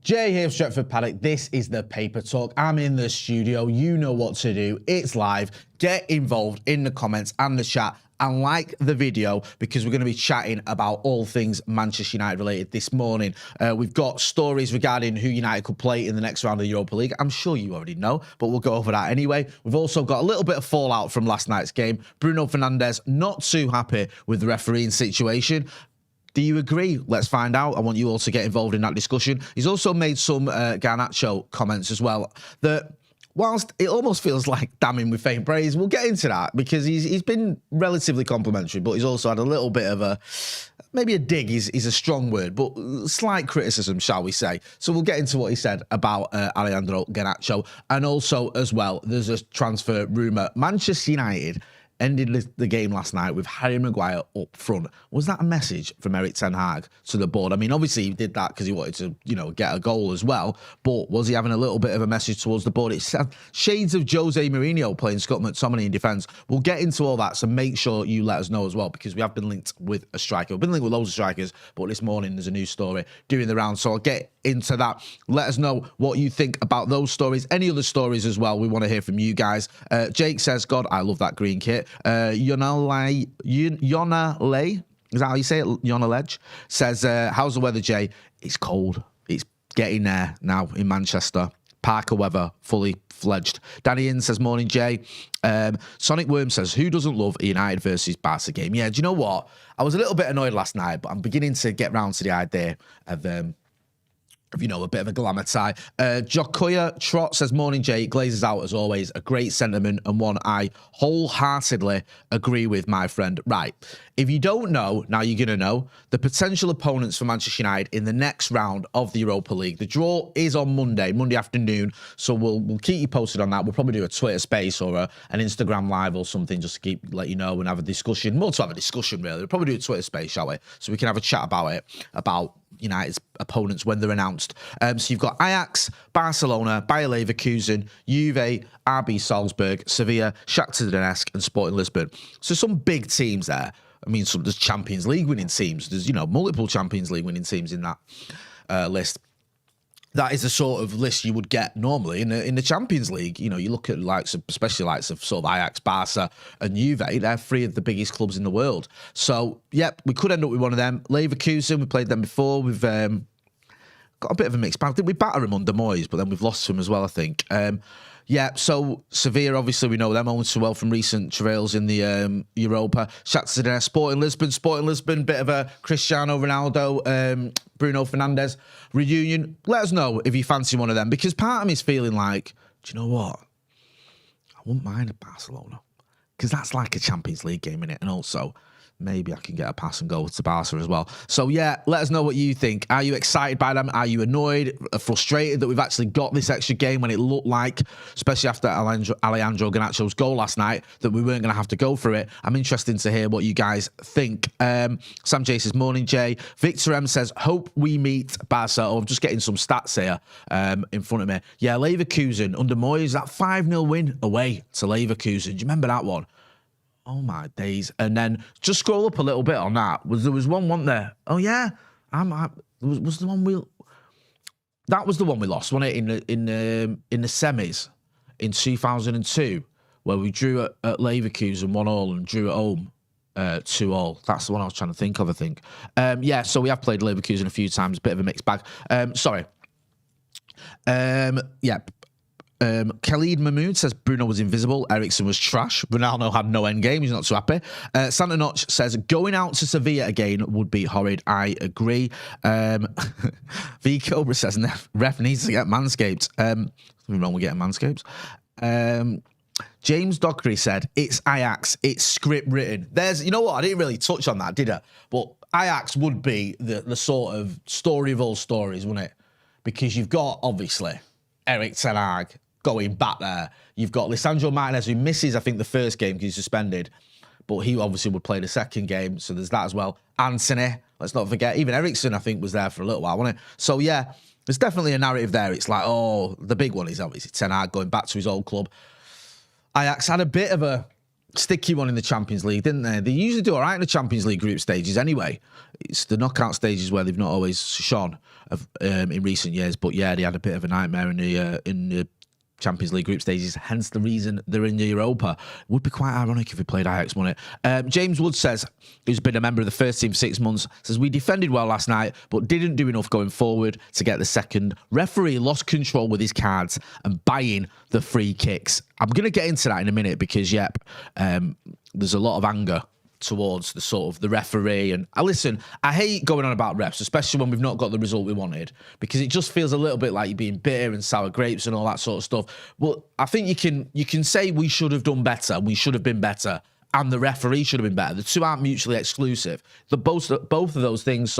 Jay here, Stretford Paddock. This is the Paper Talk. I'm in the studio. You know what to do. It's live. Get involved in the comments and the chat and like the video because we're going to be chatting about all things Manchester United related this morning. We've got stories regarding who United could play in the next round of the Europa League. I'm sure you already know, but we'll go over that anyway. We've also got a little bit of fallout from last night's game. Bruno Fernandes not too happy with the refereeing situation. Do you agree? Let's find out. I want you all to get involved in that discussion. He's also made some Garnacho comments as well that, whilst it almost feels like damning with faint praise, we'll get into that because he's been relatively complimentary, but he's also had a little bit of a, maybe a dig is a strong word, but slight criticism, shall we say. So we'll get into what he said about Alejandro Garnacho. And also, as well, there's a transfer rumour. Manchester United ended the game last night with Harry Maguire up front. Was that a message from Erik ten Hag to the board? I mean, obviously he did that because he wanted to, you know, get a goal as well. But was he having a little bit of a message towards the board? It's shades of Jose Mourinho playing Scott McTominay in defence. We'll get into all that, so make sure you let us know as well because we have been linked with a striker. We've been linked with loads of strikers, but this morning there's a new story doing the round. So I'll get into that. Let us know what you think about those stories. Any other stories as well, we want to hear from you guys. Jake says, God, I love that green kit. Yona Lay, is that how you say it? Yona Ledge says, how's the weather, Jay? It's cold. It's getting there now in Manchester. Parker weather, fully fledged. Danny In says, morning, Jay. Sonic Worm says, who doesn't love a United versus Barca game? Yeah, do you know what? I was a little bit annoyed last night, but I'm beginning to get round to the idea of you know, a bit of a glamour tie. Jokoya Trot says, morning, Jay. Glazes out, as always. A great sentiment and one I wholeheartedly agree with, my friend. Right. If you don't know, now you're going to know, the potential opponents for Manchester United in the next round of the Europa League. The draw is on Monday afternoon, so we'll keep you posted on that. We'll probably do a Twitter space or an Instagram live or something just to let you know and have a discussion. More to have a discussion, really. We'll probably do a Twitter space, shall we? So we can have a chat about it, about United's opponents when they're announced. So you've got Ajax, Barcelona, Bayer Leverkusen, Juve, RB Salzburg, Sevilla, Shakhtar Donetsk, and Sporting Lisbon. So some big teams there. I mean, there's Champions League winning teams. There's, you know, multiple Champions League winning teams in that list. That is the sort of list you would get normally in the Champions League. You know, you look at especially likes of sort of Ajax, Barca, and Juve. They're three of the biggest clubs in the world. So, yep, we could end up with one of them. Leverkusen, we played them before. We've got a bit of a mixed bag. Did we batter them under Moyes, but then we've lost to him as well, I think. Yeah, so Sevilla, obviously, we know them only too well from recent travails in the Europa. Shakhtar Donetsk, Sporting Lisbon, bit of a Cristiano Ronaldo, Bruno Fernandes reunion. Let us know if you fancy one of them, because part of me is feeling like, do you know what? I wouldn't mind a Barcelona, because that's like a Champions League game, innit? And also, maybe I can get a pass and go to Barca as well. So, yeah, let us know what you think. Are you excited by them? Are you annoyed, frustrated that we've actually got this extra game when it looked like, especially after Alejandro Garnacho's goal last night, that we weren't going to have to go through it? I'm interested to hear what you guys think. Sam J says, morning, Jay. Victor M says, hope we meet Barca. Oh, I'm just getting some stats here in front of me. Yeah, Leverkusen under Moyes, that 5-0 win away to Leverkusen. Do you remember that one? Oh, my days. And then just scroll up a little bit on that. There was one, wasn't there? Oh, yeah. Was the one we... That was the one we lost, wasn't it? In the semis in 2002, where we drew at Leverkusen 1-1 and drew at home 2-2. That's the one I was trying to think of, I think. Yeah, so we have played Leverkusen a few times. Bit of a mixed bag. Sorry. Yeah. Khalid Mahmood says Bruno was invisible. Eriksen was trash. Ronaldo had no end game. He's not too happy. Santa Notch says going out to Sevilla again would be horrid. I agree. V Cobra says ref needs to get manscaped. Nothing wrong with getting manscaped. James Dockery said it's Ajax. It's script written. You know what? I didn't really touch on that, did I? But Ajax would be the sort of story of all stories, wouldn't it? Because you've got obviously Erik ten Hag going back there. You've got Lisandro Martinez, who misses, I think, the first game because he's suspended. But he obviously would play the second game, so there's that as well. Anthony, let's not forget. Even Eriksen, I think, was there for a little while, wasn't it? So, yeah, there's definitely a narrative there. It's like, oh, the big one is obviously ten Hag going back to his old club. Ajax had a bit of a sticky one in the Champions League, didn't they? They usually do all right in the Champions League group stages anyway. It's the knockout stages where they've not always shone in recent years. But yeah, they had a bit of a nightmare in the Champions League group stages, hence the reason they're in the Europa. Would be quite ironic if we played Ajax, wouldn't it? James Wood says, who's been a member of the first team for 6 months, says, we defended well last night, but didn't do enough going forward to get the second. Referee lost control with his cards and buying the free kicks. I'm going to get into that in a minute because, there's a lot of anger towards the sort of the referee. And I hate going on about refs, especially when we've not got the result we wanted, because it just feels a little bit like you're being bitter and sour grapes and all that sort of stuff. Well, I think you can say we should have done better, we should have been better, and the referee should have been better. The two aren't mutually exclusive. Both of those things,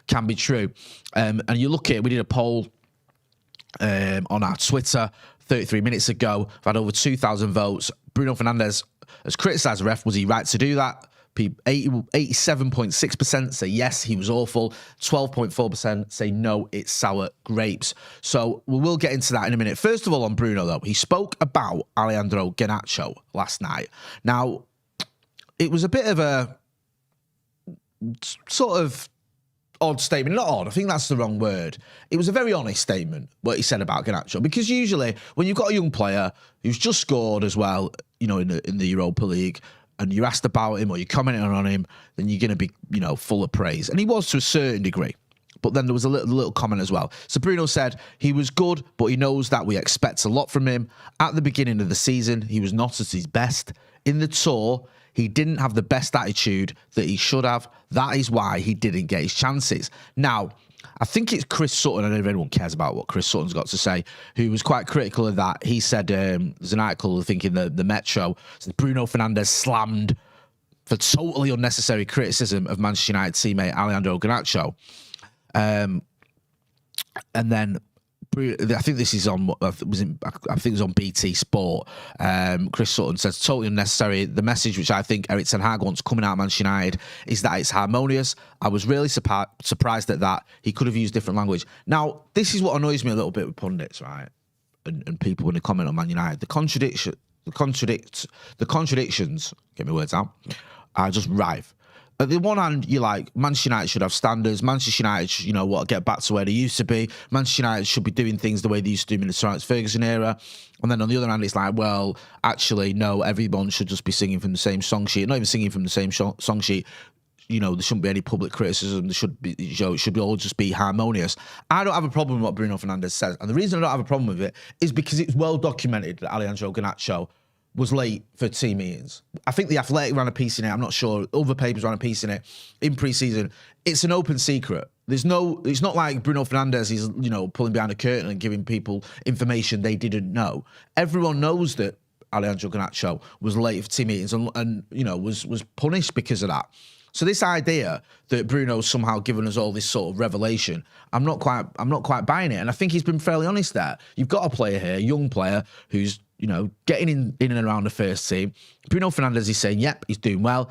can be true. And you look at it, we did a poll on our Twitter 33 minutes ago. We've had over 2,000 votes. Bruno Fernandes has criticised the ref. Was he right to do that? 87.6% say yes, he was awful. 12.4% say no, it's sour grapes. So we will get into that in a minute. First of all, on Bruno, though, he spoke about Alejandro Garnacho last night. Now, it was a bit of a sort of odd statement. Not odd, I think that's the wrong word. It was a very honest statement, what he said about Garnacho, because usually when you've got a young player who's just scored as well, in the Europa League, and you're asked about him or you're commenting on him, then you're going to be, full of praise. And he was to a certain degree. But then there was a little comment as well. So Bruno said he was good, but he knows that we expect a lot from him. At the beginning of the season, he was not at his best. In the tour, he didn't have the best attitude that he should have. That is why he didn't get his chances. Now, I think it's Chris Sutton, I don't know if anyone cares about what Chris Sutton's got to say, who was quite critical of that. He said, there's an article, I think, in the Metro, said Bruno Fernandes slammed for totally unnecessary criticism of Manchester United teammate Alejandro Garnacho. And then I think this is on. I think it was on BT Sport. Chris Sutton says totally unnecessary. The message which I think Erik ten Hag wants coming out of Manchester United is that it's harmonious. I was really surprised at that. He could have used different language. Now, this is what annoys me a little bit with pundits, right? And people when they comment on Man United, the contradictions. Get my words out. Are just rife. At the one hand, you're like, Manchester United should have standards. Manchester United, get back to where they used to be. Manchester United should be doing things the way they used to do in the Sir Alex Ferguson era. And then on the other hand, it's like, well, actually, no, everyone should just be singing from the same song sheet. Not even singing from the same song sheet. There shouldn't be any public criticism. There should be, it should all just be harmonious. I don't have a problem with what Bruno Fernandes says. And the reason I don't have a problem with it is because it's well documented that Alejandro Garnacho was late for team meetings. I think The Athletic ran a piece in it. I'm not sure. Other papers ran a piece in it in pre-season. It's an open secret. It's not like Bruno Fernandes is, pulling behind a curtain and giving people information they didn't know. Everyone knows that Alejandro Garnacho was late for team meetings and was punished because of that. So this idea that Bruno's somehow given us all this sort of revelation, I'm not quite buying it. And I think he's been fairly honest there. You've got a player here, a young player who's getting in and around the first team. Bruno Fernandes is saying, yep, he's doing well.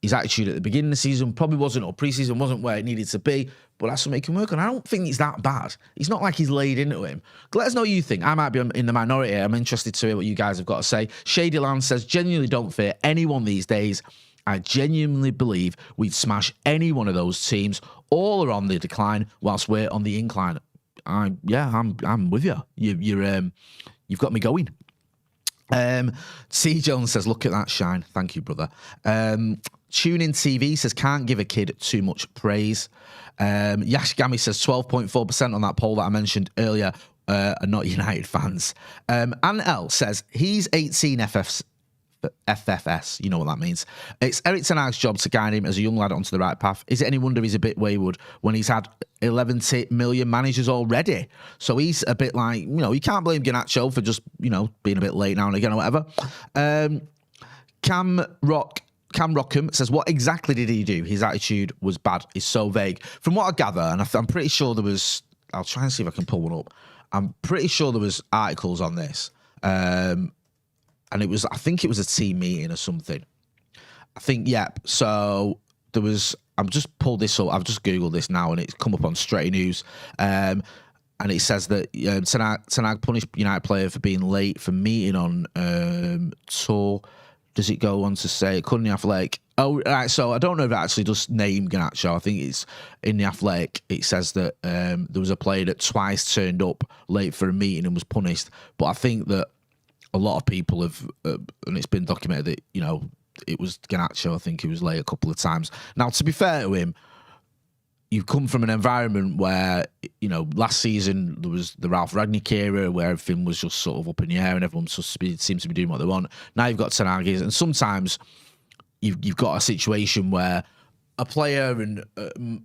His attitude at the beginning of the season probably wasn't, or pre-season wasn't where it needed to be, but that's something he can work on. I don't think it's that bad. It's not like he's laid into him. Let us know what you think. I might be in the minority. I'm interested to hear what you guys have got to say. Shady Land says, genuinely don't fear anyone these days. I genuinely believe we'd smash any one of those teams. All are on the decline whilst we're on the incline. I'm with you. You've got me going. C. Jones says, look at that shine. Thank you, brother. Tune In TV says, can't give a kid too much praise. Yash Gami says 12.4% on that poll that I mentioned earlier are not United fans. Ann L says, he's 18 FFS, you know what that means. It's Erik ten Hag's job to guide him as a young lad onto the right path. Is it any wonder he's a bit wayward when he's had 11 million managers already? So he's a bit like, you can't blame Garnacho for just, being a bit late now and again or whatever. Cam Rockham says, what exactly did he do? His attitude was bad. It's so vague. From what I gather, and I'm pretty sure there was, I'll try and see if I can pull one up. I'm pretty sure there was articles on this. And I think it was a team meeting or something. I think, yep. So there was, I've just pulled this up. I've just Googled this now and it's come up on Straight News. And it says that ten Hag punished United player for being late for meeting on tour. does it go on to say, according to the Athletic? Oh, right. So I don't know if it actually does name Garnacho. I think it's in the Athletic. It says that there was a player that twice turned up late for a meeting and was punished. But I think that a lot of people have, and it's been documented that, you know, it was Garnacho. I think he was late a couple of times. Now, to be fair to him, you come from an environment where, you know, last season there was the Ralph Rangnick era where everything was just sort of up in the air and everyone seems to be doing what they want. Now you've got Ten Hag, and sometimes you've got a situation where a player and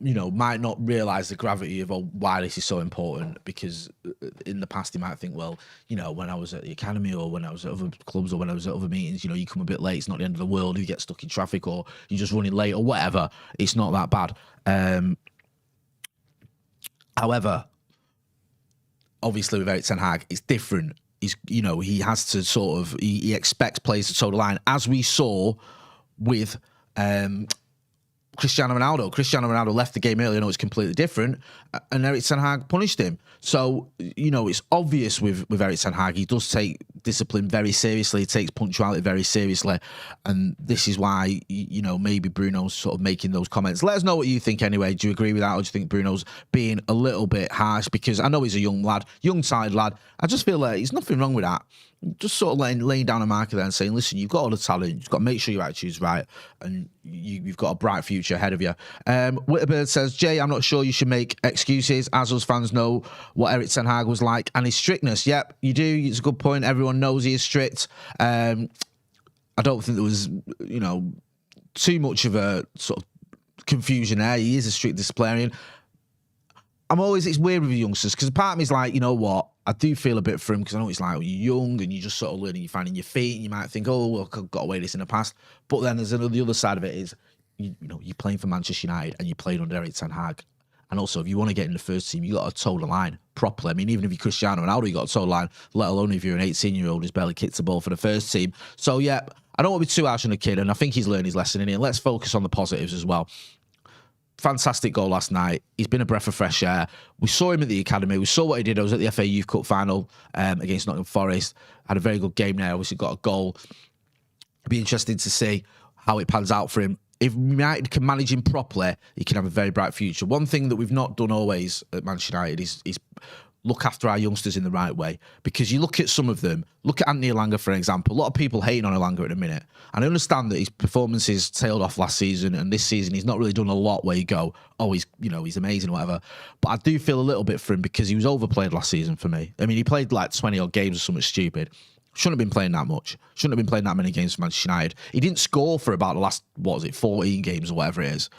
you know, might not realise the gravity of why this is so important, because in the past he might think, well, you know, when I was at the academy or when I was at other clubs or when I was at other meetings, you know, you come a bit late, it's not the end of the world. You get stuck in traffic or you're just running late or whatever. It's not that bad. However, obviously with Erik Ten Hag, it's different. He's, you know, he has to sort of, he expects players to toe the line, as we saw with Cristiano Ronaldo. Cristiano Ronaldo left the game early. I know it's completely different, and Erik Ten Hag punished him. So, you know, it's obvious with Erik Ten Hag, he does take discipline very seriously. He takes punctuality very seriously, and this is why, you know, maybe Bruno's sort of making those comments. Let us know what you think anyway. Do you agree with that, or do you think Bruno's being a little bit harsh? Because I know he's a young lad, young-side lad. I just feel like there's nothing wrong with that. Just sort of laying down a marker there and saying, listen, you've got all the talent, you've got to make sure your attitude's right, and you've got a bright future ahead of you. Whitterbird says, Jay, I'm not sure you should make excuses, as us fans know what Erik Ten Hag was like and his strictness. Yep, you do. It's a good point. Everyone knows he is strict. I don't think there was, you know, too much of a sort of confusion there. He is a strict disciplinarian. It's weird with youngsters, because part of me is like, you know what, I do feel a bit for him, because I know it's like, well, you're young and you're just sort of learning, you're finding your feet, and you might think, oh, well, I've got away with this in the past. But then there's the other side of it is, you know, you're playing for Manchester United and you're playing under Erik Ten Hag. And also, if you want to get in the first team, you got to toe the line properly. I mean, even if you're Cristiano Ronaldo, you got to toe the line, let alone if you're an 18-year-old who's barely kicked the ball for the first team. So, yeah, I don't want to be too harsh on the kid, and I think he's learned his lesson in here. Let's focus on the positives as well. Fantastic goal last night. He's been a breath of fresh air. We saw him at the academy. We saw what he did. I was at the FA Youth Cup final against Nottingham Forest. Had a very good game there. Obviously got a goal. It'd be interesting to see how it pans out for him. If United can manage him properly, he can have a very bright future. One thing that we've not done always at Manchester United is look after our youngsters in the right way. Because you look at some of them, look at Anthony Elanga, for example. A lot of people hating on Elanga at the minute. And I understand that his performances tailed off last season, and this season he's not really done a lot where you go, oh, he's amazing or whatever. But I do feel a little bit for him, because he was overplayed last season for me. I mean, he played like 20 odd games or something stupid. Shouldn't have been playing that much. Shouldn't have been playing that many games for Manchester United. He didn't score for about the last, 14 games or whatever it is.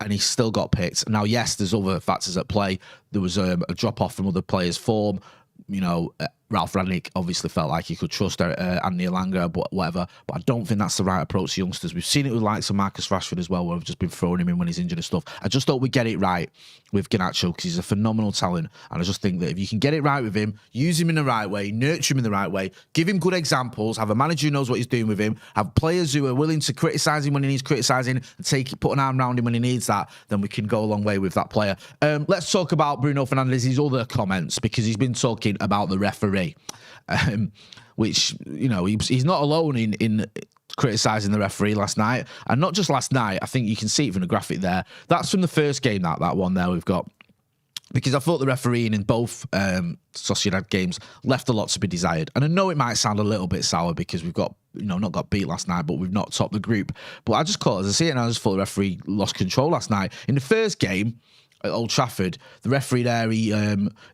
And he still got picked. Now, yes, there's other factors at play. There was a drop-off from other players' form. You know, Ralph Rangnick obviously felt like he could trust Anthony Elanga, but whatever. But I don't think that's the right approach to youngsters. We've seen it with likes of Marcus Rashford as well, where we've just been throwing him in when he's injured and stuff. I just hope we get it right with Garnacho, because he's a phenomenal talent. And I just think that if you can get it right with him, use him in the right way, nurture him in the right way, give him good examples, have a manager who knows what he's doing with him, have players who are willing to criticise him when he needs criticising, and put an arm around him when he needs that, then we can go a long way with that player. Let's talk about Bruno Fernandes' other comments, because he's been talking about the referee. Which, you know, he's not alone in criticising the referee last night. And not just last night, I think you can see it from the graphic there. That's from the first game, that one there we've got. Because I thought the refereeing in both Sociedad games left a lot to be desired. And I know it might sound a little bit sour because we've got, you know, not got beat last night, but we've not topped the group. But I just call it as I see it, and I just thought the referee lost control last night. In the first game at Old Trafford, the referee there, he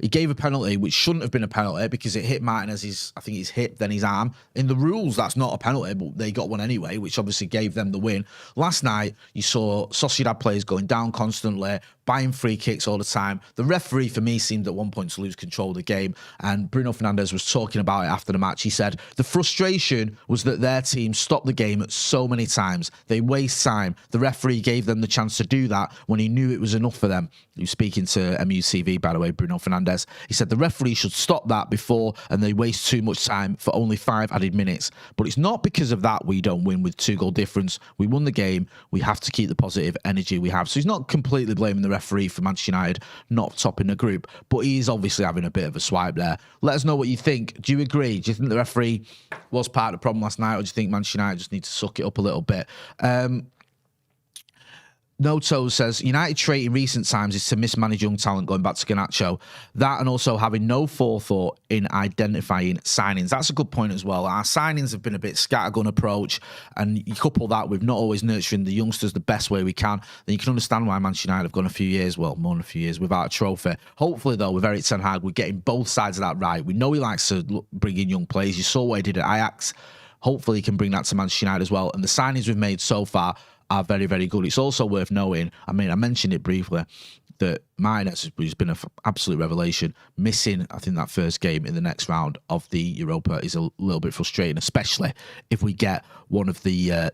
gave a penalty which shouldn't have been a penalty, because it hit Martinez's, I think his hip, then his arm. In the rules, that's not a penalty, but they got one anyway, which obviously gave them the win. Last night, you saw Sociedad players going down constantly, buying free kicks all the time. The referee, for me, seemed at one point to lose control of the game, and Bruno Fernandes was talking about it after the match. He said the frustration was that their team stopped the game so many times. They waste time. The referee gave them the chance to do that when he knew it was enough for them. He was speaking to MUFC, by the way, Bruno Fernandes. He said the referee should stop that before, and they waste too much time for only 5 added minutes. But it's not because of that we don't win with 2-goal difference. We won the game. We have to keep the positive energy we have. So he's not completely blaming the referee for Manchester United not topping the group, but he is obviously having a bit of a swipe there. Let us know what you think. Do you agree? Do you think the referee was part of the problem last night, or do you think Manchester United just need to suck it up a little bit? Noto says, United trait in recent times is to mismanage young talent, going back to Garnacho. That and also having no forethought in identifying signings. That's a good point as well. Our signings have been a bit scattergun approach, and you couple that with not always nurturing the youngsters the best way we can, then you can understand why Manchester United have gone a few years, well, more than a few years, without a trophy. Hopefully, though, with Erik ten Hag, we're getting both sides of that right. We know he likes to bring in young players. You saw what he did at Ajax. Hopefully, he can bring that to Manchester United as well. And the signings we've made so far are very, very good. It's also worth noting, I mean, I mentioned it briefly, that Martinez has been an absolute revelation. Missing, I think, that first game in the next round of the Europa is a little bit frustrating, especially if we get one of the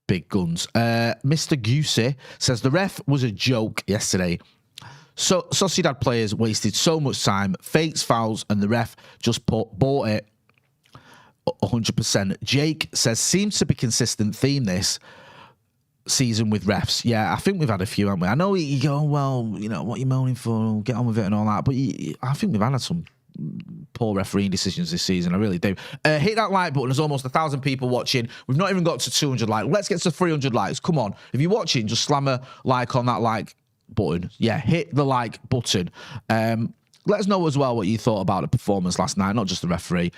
big guns. Mr. Goosey says, the ref was a joke yesterday. So Sociedad players wasted so much time, fakes, fouls, and the ref just bought it 100%. Jake says, seems to be consistent theme this season with refs. Yeah, I think we've had a few, haven't we? I know you go, well, you know, what are you moaning for? Get on with it and all that. But I think we've had some poor refereeing decisions this season. I really do. Hit that like button. There's almost 1,000 people watching. We've not even got to 200 likes. Let's get to 300 likes. Come on. If you're watching, just slam a like on that like button. Yeah, hit the like button. Let us know as well what you thought about the performance last night, not just the referee.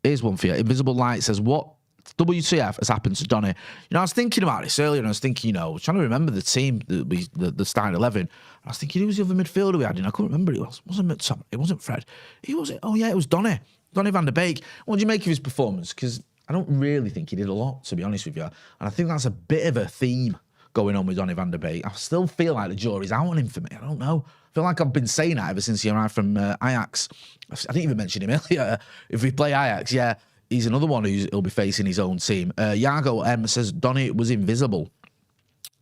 Here's one for you. Invisible Light says, what WTF has happened to Donny? You know, I was thinking about this earlier, and I was thinking, you know, I was trying to remember the team, the starting 11. I was thinking, who was the other midfielder we had in? I couldn't remember. It wasn't Fred. Who was it? Oh, yeah, it was Donny van der Beek. What do you make of his performance? Because I don't really think he did a lot, to be honest with you. And I think that's a bit of a theme going on with Donny van der Beek. I still feel like the jury's out on him for me. I don't know. I feel like I've been saying that ever since he arrived from Ajax. I didn't even mention him earlier. If we play Ajax, yeah, he's another one he'll be facing his own team. Yago M says, Donny was invisible.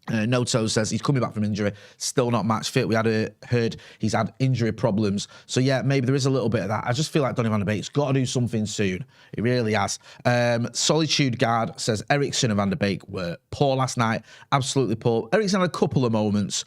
Noto says he's coming back from injury, still not match fit. We heard he's had injury problems. So, yeah, maybe there is a little bit of that. I just feel like Donny van der Beek's got to do something soon. He really has. Solitude Guard says Eriksen and Van der Beek were poor last night. Absolutely poor. Eriksen had a couple of moments.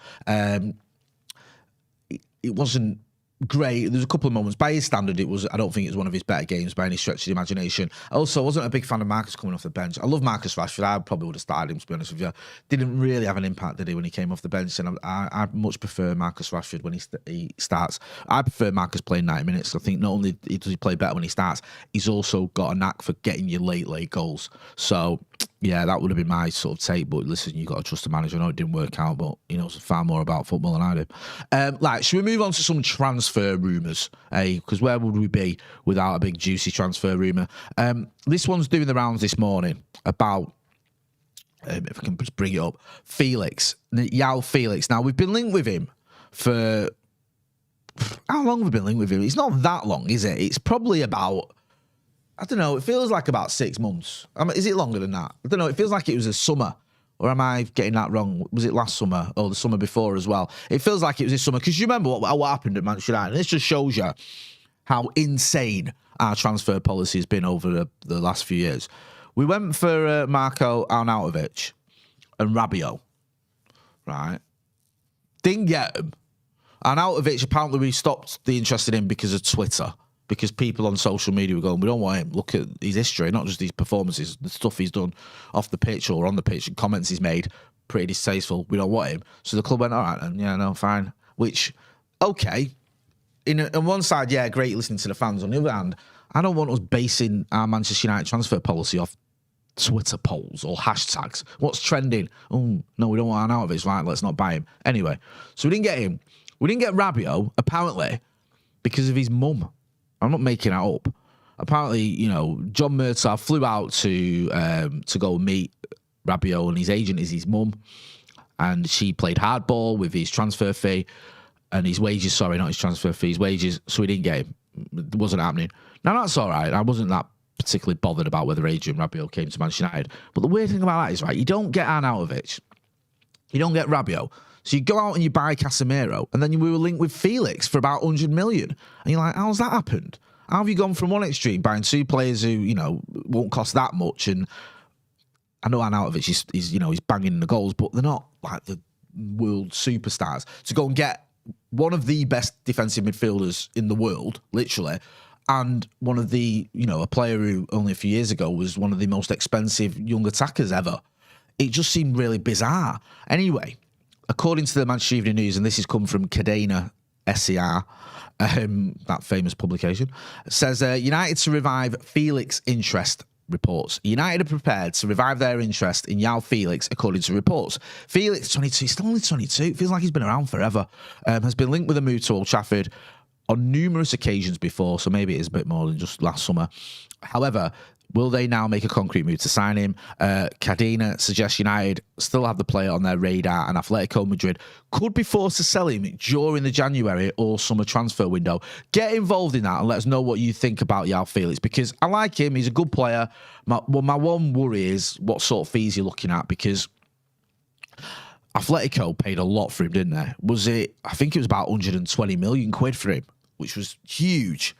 It wasn't great. There's a couple of moments. By his standard, I don't think it was one of his better games by any stretch of the imagination. Also, I wasn't a big fan of Marcus coming off the bench. I love Marcus Rashford. I probably would have started him, to be honest with you. Didn't really have an impact, did he, when he came off the bench? And I much prefer Marcus Rashford when he starts. I prefer Marcus playing 90 minutes. I think not only does he play better when he starts, he's also got a knack for getting you late goals. So, yeah, that would have been my sort of take. But listen, you've got to trust the manager. I know it didn't work out, but he knows far more about football than I do. Should we move on to some transfer rumours? Because where would we be without a big juicy transfer rumour? This one's doing the rounds this morning about, if I can just bring it up, Felix, Joao Felix. Now, we've been linked with him for, how long have we been linked with him? It's not that long, is it? It's probably about, I don't know, it feels like about 6 months. Is it longer than that? I don't know, it feels like it was a summer. Or am I getting that wrong? Was it last summer or the summer before as well? It feels like it was this summer. Because you remember what happened at Manchester United. And this just shows you how insane our transfer policy has been over the last few years. We went for Marco Arnautovic and Rabiot, right? Didn't get him. Arnautovic, apparently we stopped the interest in him because of Twitter. Because people on social media were going, we don't want him. Look at his history, not just his performances, the stuff he's done off the pitch or on the pitch, and comments he's made, pretty distasteful. We don't want him. So the club went, all right, and yeah, no, fine. Which, okay. On one side, yeah, great listening to the fans. On the other hand, I don't want us basing our Manchester United transfer policy off Twitter polls or hashtags. What's trending? Oh, no, we don't want Arnautovic. Right, let's not buy him. Anyway, so we didn't get him. We didn't get Rabiot, apparently, because of his mum. I'm not making that up. Apparently, you know, John Murtaugh flew out to go meet Rabiot, and his agent is his mum, and she played hardball with his transfer fee and his wages. Sorry, not his transfer fee, his wages. So he didn't get him. It wasn't happening. Now that's all right. I wasn't that particularly bothered about whether Adrian Rabiot came to Manchester United. But the weird thing about that is, right, you don't get Arnautovic, you don't get Rabiot. So you go out and you buy Casemiro, and then we were linked with Felix for about 100 million. And you're like, how's that happened? How have you gone from one extreme, buying two players who, you know, won't cost that much? And I know Arnautovic is you know, he's banging the goals, but they're not like the world superstars, to go and get one of the best defensive midfielders in the world, literally, and one of the, a player who only a few years ago was one of the most expensive young attackers ever. It just seemed really bizarre. Anyway, according to the Manchester Evening News, and this has come from Cadena SCR, that famous publication, says United to revive Felix interest. Reports. United are prepared to revive their interest in Joao Felix, according to reports. Felix, 22, he's still only 22. It feels like he's been around forever. Has been linked with a move to Old Trafford on numerous occasions before, so maybe it is a bit more than just last summer. However, will they now make a concrete move to sign him? Cadena suggests United still have the player on their radar, and Atletico Madrid could be forced to sell him during the January or summer transfer window. Get involved in that and let us know what you think about Joao Felix, because I like him. He's a good player. My one worry is what sort of fees you're looking at, because Atletico paid a lot for him, didn't they? I think it was about 120 million quid for him, which was huge.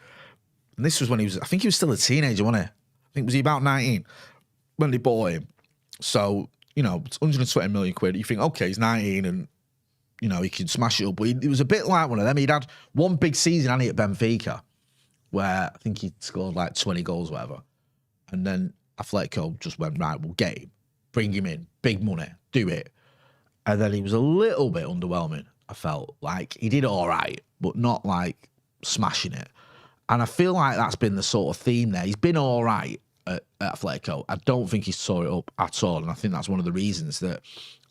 And this was when I think he was still a teenager, wasn't he? I think, was he about 19 when they bought him? So, it's 120 million quid. You think, okay, he's 19 and, he can smash it up. But it was a bit like one of them. He'd had one big season, hadn't he, at Benfica, where I think he scored like 20 goals, whatever. And then Atletico just went, right, we'll get him. Bring him in. Big money. Do it. And then he was a little bit underwhelming, I felt. Like, he did all right, but not like smashing it. And I feel like that's been the sort of theme there. He's been all right at Atletico. I don't think he's tore it up at all. And I think that's one of the reasons that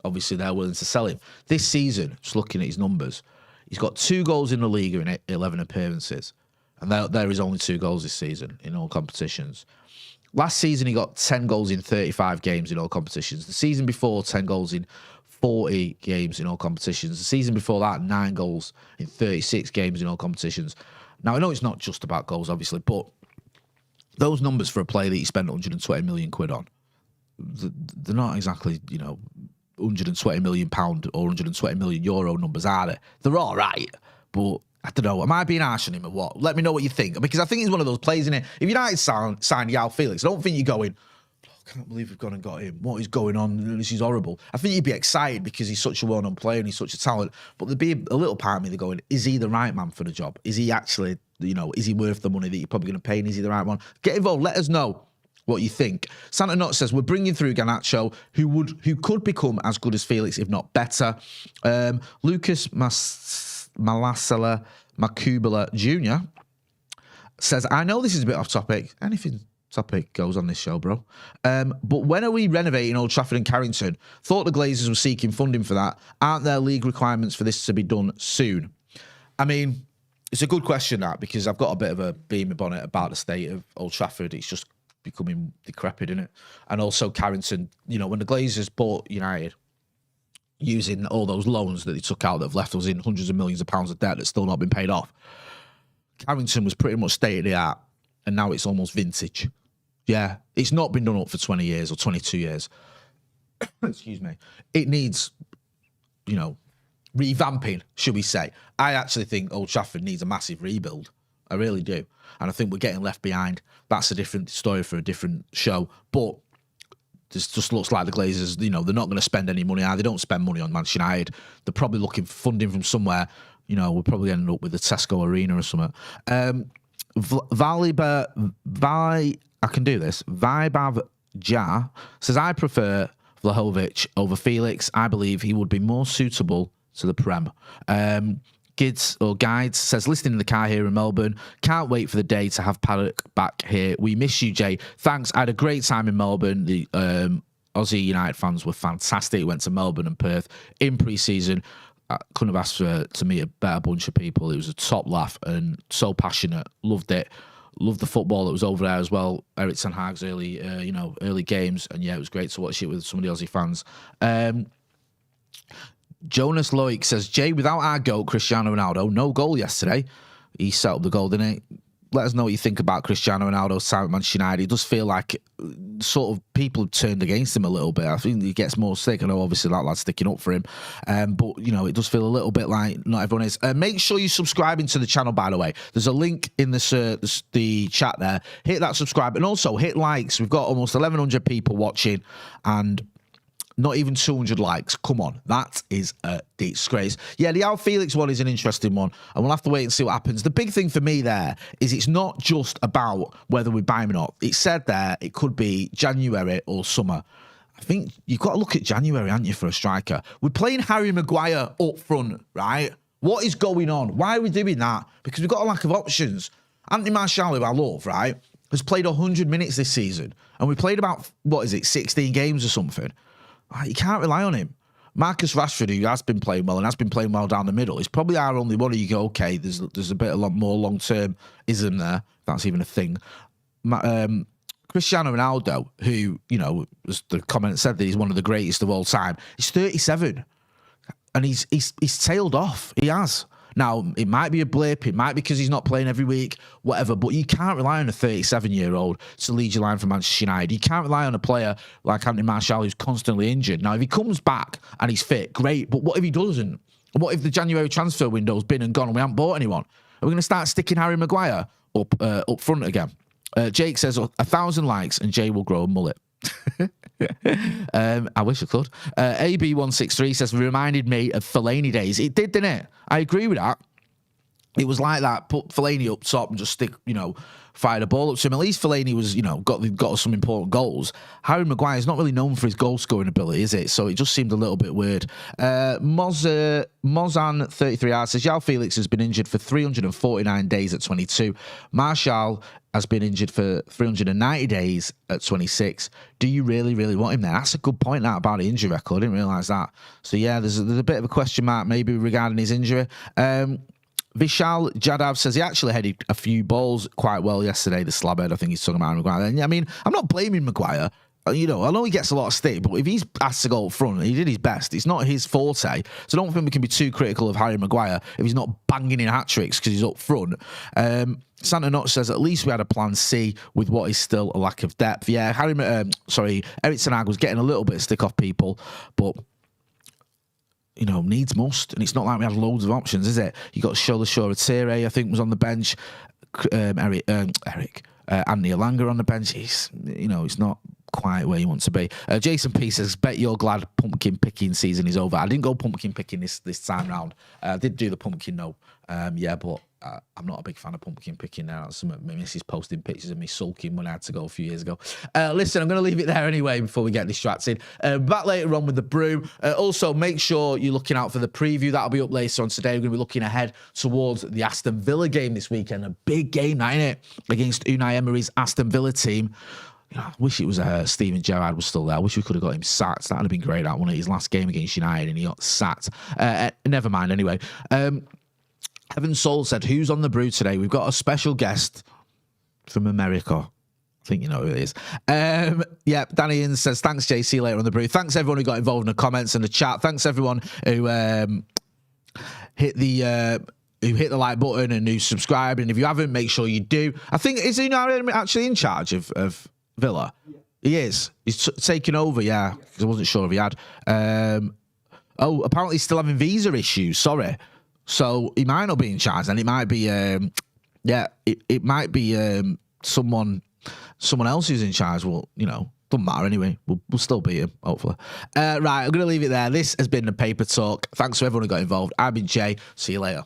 obviously they're willing to sell him. This season, just looking at his numbers, he's got 2 goals in the league in 11 appearances. And there is only 2 goals this season in all competitions. Last season, he got 10 goals in 35 games in all competitions. The season before, 10 goals in 40 games in all competitions. The season before that, 9 goals in 36 games in all competitions. Now, I know it's not just about goals, obviously, but those numbers for a player that you spent 120 million quid on, they're not exactly, 120 million pound or 120 million euro numbers, are they? They're all right, but I don't know. Am I being harsh on him or what? Let me know what you think, because I think he's one of those players, innit? If United signed Joao Felix, I don't think you're going, I can't believe we've gone and got him. What is going on? This is horrible. I think you'd be excited because he's such a well-known player and he's such a talent. But there'd be a little part of me that going, is he the right man for the job? Is he actually, is he worth the money that you're probably going to pay? And is he the right one? Get involved. Let us know what you think. Santa Not says, we're bringing through Garnacho, who could become as good as Felix, if not better. Lucas Malasela Makubala Jr. says, I know this is a bit off topic. Anything topic goes on this show, bro. But when are we renovating Old Trafford and Carrington? Thought the Glazers were seeking funding for that. Aren't there league requirements for this to be done soon? I mean, it's a good question, that, because I've got a bit of a beamer bonnet about the state of Old Trafford. It's just becoming decrepit, isn't it? And also Carrington, when the Glazers bought United, using all those loans that they took out that have left us in hundreds of millions of pounds of debt that's still not been paid off, Carrington was pretty much state of the art, and now it's almost vintage. Yeah, it's not been done up for 20 years or 22 years. Excuse me. It needs, revamping, should we say. I actually think Old Trafford needs a massive rebuild. I really do. And I think we're getting left behind. That's a different story for a different show. But this just looks like the Glazers, they're not going to spend any money. They don't spend money on Manchester United. They're probably looking for funding from somewhere. We're probably ending up with the Tesco Arena or something. I can do this. Vibav Ja says, I prefer Vlahovic over Felix. I believe he would be more suitable to the Prem. Guides says, listening in the car here in Melbourne. Can't wait for the day to have Paddock back here. We miss you, Jay. Thanks. I had a great time in Melbourne. The Aussie United fans were fantastic. Went to Melbourne and Perth in pre-season. I couldn't have asked to meet a better bunch of people. It was a top laugh and so passionate. Loved it. Loved the football that was over there as well. Eric Ten Hag's early games. And yeah, it was great to watch it with some of the Aussie fans. Jonas Loic says, Jay, without our GOAT, Cristiano Ronaldo, no goal yesterday. He set up the goal, didn't he? Let us know what you think about Cristiano Ronaldo's time at Manchester United. It does feel like sort of people have turned against him a little bit. I think he gets more stick. I know obviously that lad's sticking up for him. But, it does feel a little bit like not everyone is. Make sure you're subscribing to the channel, by the way. There's a link in the chat there. Hit that subscribe and also hit likes. We've got almost 1,100 people watching, and Not even 200 likes. Come on. That is a disgrace. Yeah, the Joao Felix one is an interesting one, and we'll have to wait and see what happens. The big thing for me there is it's not just about whether we buy him or not. It said there it could be January or summer. I think you've got to look at January, haven't you, for a striker? We're playing Harry Maguire up front, right? What is going on? Why are we doing that? Because we've got a lack of options. Anthony Martial, who I love, right, has played 100 minutes this season, and we played about, 16 games or something. You can't rely on him. Marcus Rashford, who has been playing well and has been playing well down the middle, is probably our only one who you go, okay, there's a bit of more long-term-ism there, if that's even a thing. Cristiano Ronaldo, who, as the comment said, that he's one of the greatest of all time, he's 37. And he's tailed off. He has. Now, it might be a blip. It might be because he's not playing every week, whatever. But you can't rely on a 37-year-old to lead your line for Manchester United. You can't rely on a player like Anthony Martial who's constantly injured. Now, if he comes back and he's fit, great. But what if he doesn't? What if the January transfer window's been and gone and we haven't bought anyone? Are we going to start sticking Harry Maguire up front again? Jake says 1,000 likes and Jay will grow a mullet. I wish I could. AB163 says, reminded me of Fellaini days. It did, didn't it? I agree with that. It was like that. Put Fellaini up top and just stick, fire the ball up to him. At least Fellaini was, got some important goals. Harry Maguire's not really known for his goal scoring ability, is it? So it just seemed a little bit weird. Mozan33R says, Joao Felix has been injured for 349 days at 22. Martial has been injured for 390 days at 26. Do you really, really want him there? That's a good point, that, about the injury record. I didn't realise that. So, yeah, there's a bit of a question mark maybe regarding his injury. Vishal Jadav says he actually headed a few balls quite well yesterday, the slabhead. I think he's talking about Maguire. And, I mean, I'm not blaming Maguire. I know he gets a lot of stick, but if he's asked to go up front, he did his best. It's not his forte. So I don't think we can be too critical of Harry Maguire if he's not banging in hat-tricks because he's up front. Santa Notch says, at least we had a plan C with what is still a lack of depth. Yeah, Eric Ten Hag was getting a little bit of stick off people, but needs must. And it's not like we had loads of options, is it? You got Shola Shoretire, I think, was on the bench. Anthony Elanga on the bench. He's not quite where you want to be. Jason P says, bet you're glad pumpkin picking season is over. I didn't go pumpkin picking this time round. I did do the pumpkin, but I'm not a big fan of pumpkin picking now. Some of my missus posting pictures of me sulking when I had to go a few years ago. Listen, I'm going to leave it there anyway before we get distracted. Back later on with the brew. Also, make sure you're looking out for the preview. That'll be up later on today. We're going to be looking ahead towards the Aston Villa game this weekend. A big game, ain't it? Against Unai Emery's Aston Villa team. I wish it was Steven Gerrard was still there. I wish we could have got him sacked. That would have been great. That one of his last game against United, and he got sacked. Never mind. Anyway, Evan Soul said, "Who's on the brew today? We've got a special guest from America. I think you know who it is." Danny Innes says, "Thanks, Jay. See you later on the brew." Thanks everyone who got involved in the comments and the chat. Thanks everyone who hit the like button and who subscribed. And if you haven't, make sure you do. I think is he now actually in charge of Villa? Yeah. He is. He's taken over, yeah, because I wasn't sure if he had. Apparently he's still having visa issues, sorry. So he might not be in charge, and it might be, it might be someone else who's in charge. Well, doesn't matter anyway. We'll still beat him, hopefully. Right, I'm going to leave it there. This has been the Paper Talk. Thanks to everyone who got involved. I've been Jay. See you later.